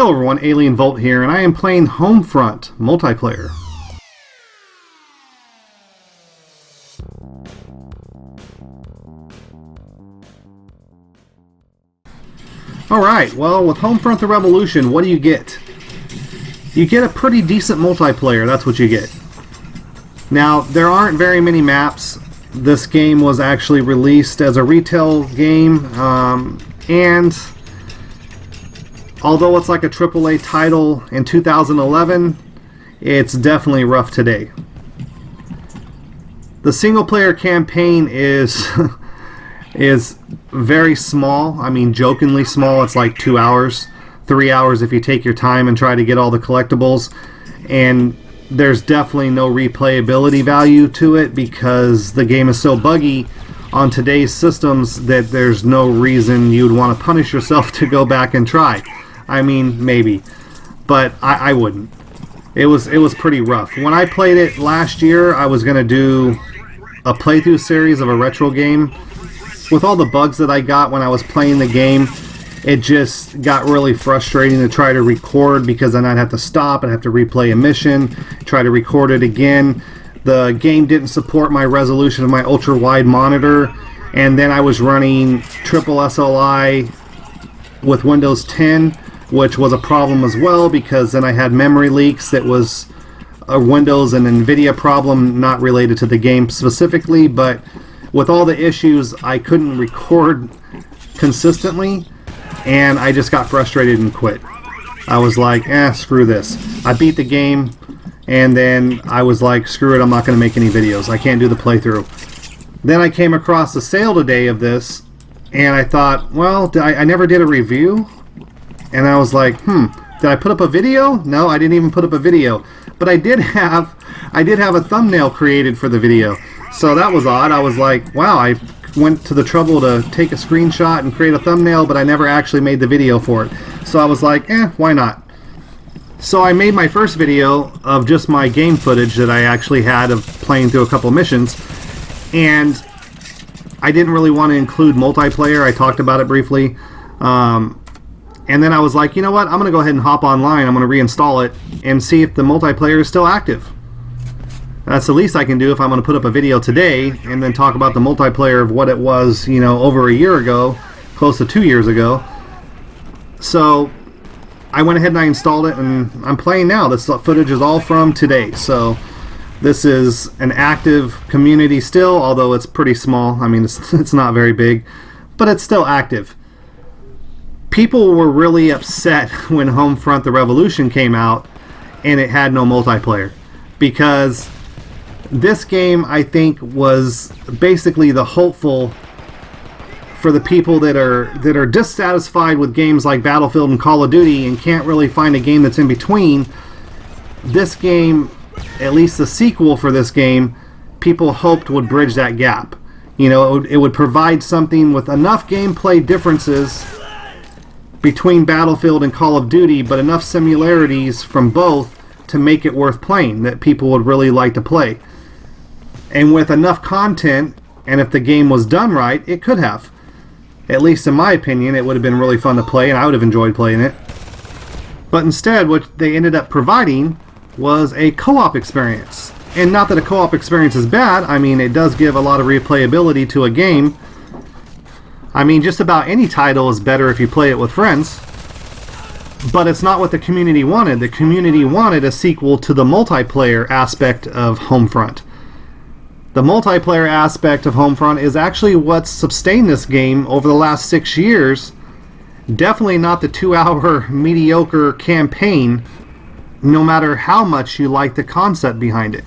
Hello everyone, Alien Volt here, and I am playing Homefront multiplayer. Alright, well, with Homefront the Revolution, what do you get? You get a pretty decent multiplayer, that's what you get. Now, there aren't very many maps. This game was actually released as a retail game, and although it's like a AAA title in 2011, it's definitely rough today. The single-player campaign is is very small. I mean, jokingly small. It's like 2 hours, 3 hours if you take your time and try to get all the collectibles. And there's definitely no replayability value to it because the game is so buggy on today's systems that there's no reason you'd want to punish yourself to go back and try. I mean, maybe, but I wouldn't. It was pretty rough. When I played it last year, I was gonna do a playthrough series of a retro game. With all the bugs that I got when I was playing the game, it just got really frustrating to try to record because then I'd have to stop and have to replay a mission, try to record it again. The game didn't support my resolution of my ultra wide monitor, and then I was running triple SLI with Windows 10, which was a problem as well because then I had memory leaks. That was a Windows and NVIDIA problem, not related to the game specifically, but with all the issues, I couldn't record consistently, and I just got frustrated and quit. I was like, screw this. I beat the game, and then I was like, screw it, I'm not going to make any videos. I can't do the playthrough. Then I came across the sale today of this, and I thought, well, I never did a review. And I was like, did I put up a video? No, I didn't even put up a video. But I did have a thumbnail created for the video. So that was odd. I was like, wow, I went to the trouble to take a screenshot and create a thumbnail, but I never actually made the video for it. So I was like, why not? So I made my first video of just my game footage that I actually had of playing through a couple missions. And I didn't really want to include multiplayer. I talked about it briefly. And then I was like, you know what, I'm going to go ahead and hop online, I'm going to reinstall it, and see if the multiplayer is still active. That's the least I can do if I'm going to put up a video today, and then talk about the multiplayer of what it was, you know, over a year ago, close to 2 years ago. So, I went ahead and I installed it, and I'm playing now. This footage is all from today, so this is an active community still, although it's pretty small. I mean, it's not very big, but it's still active. People were really upset when Homefront the Revolution came out and it had no multiplayer, because this game, I think, was basically the hopeful for the people that are dissatisfied with games like Battlefield and Call of Duty and can't really find a game that's in between. This game, at least the sequel for this game, people hoped would bridge that gap. You know, it would provide something with enough gameplay differences between Battlefield and Call of Duty, but enough similarities from both to make it worth playing, that people would really like to play. And with enough content, and if the game was done right, it could have. At least in my opinion, it would have been really fun to play, and I would have enjoyed playing it. But instead, what they ended up providing was a co-op experience. And not that a co-op experience is bad, I mean, it does give a lot of replayability to a game. I mean, just about any title is better if you play it with friends. But it's not what the community wanted. The community wanted a sequel to the multiplayer aspect of Homefront. The multiplayer aspect of Homefront is actually what's sustained this game over the last 6 years. Definitely not the 2-hour mediocre campaign, no matter how much you like the concept behind it.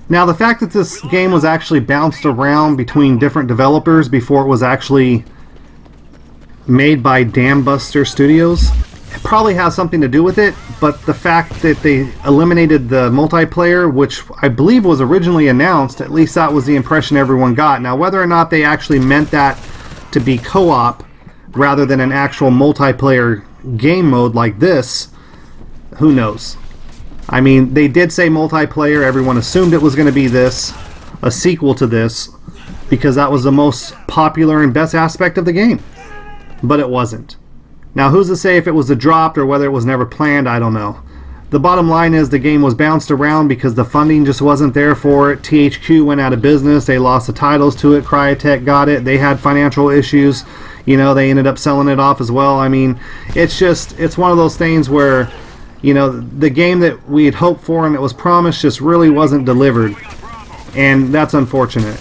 Now, the fact that this game was actually bounced around between different developers before it was actually made by Dambuster Studios, it probably has something to do with it, but the fact that they eliminated the multiplayer, which I believe was originally announced, at least that was the impression everyone got. Now, whether or not they actually meant that to be co-op rather than an actual multiplayer game mode like this, who knows? I mean, they did say multiplayer. Everyone assumed it was going to be this, a sequel to this, because that was the most popular and best aspect of the game. But it wasn't. Now, who's to say if it was a dropped or whether it was never planned? I don't know. The bottom line is the game was bounced around because the funding just wasn't there for it. THQ went out of business. They lost the titles to it. Crytek got it. They had financial issues. You know, they ended up selling it off as well. I mean, it's one of those things where, you know, the game that we had hoped for and that was promised just really wasn't delivered. And that's unfortunate.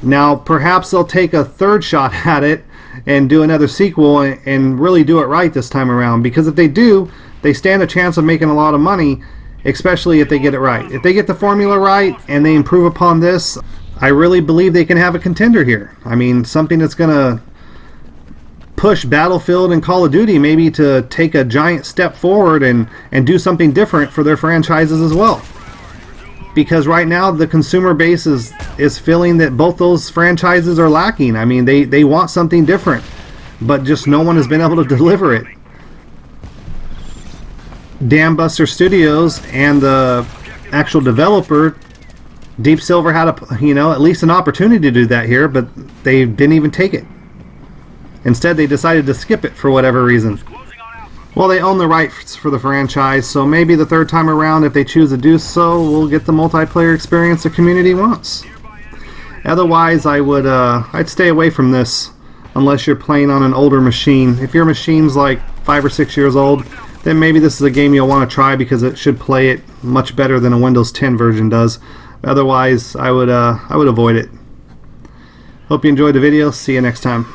Now, perhaps they'll take a third shot at it and do another sequel and really do it right this time around. Because if they do, they stand a chance of making a lot of money, especially if they get it right. If they get the formula right and they improve upon this, I really believe they can have a contender here. I mean, something that's going to push Battlefield and Call of Duty maybe to take a giant step forward and do something different for their franchises as well. Because right now the consumer base is feeling that both those franchises are lacking. I mean, they want something different, but just no one has been able to deliver it. Dambuster Studios and the actual developer Deep Silver had at least an opportunity to do that here, but they didn't even take it. Instead, they decided to skip it for whatever reason. Well, they own the rights for the franchise, so maybe the third time around, if they choose to do so, we'll get the multiplayer experience the community wants. Otherwise, I'd stay away from this unless you're playing on an older machine. If your machine's like 5 or 6 years old, then maybe this is a game you'll want to try because it should play it much better than a Windows 10 version does. Otherwise, I would avoid it. Hope you enjoyed the video. See you next time.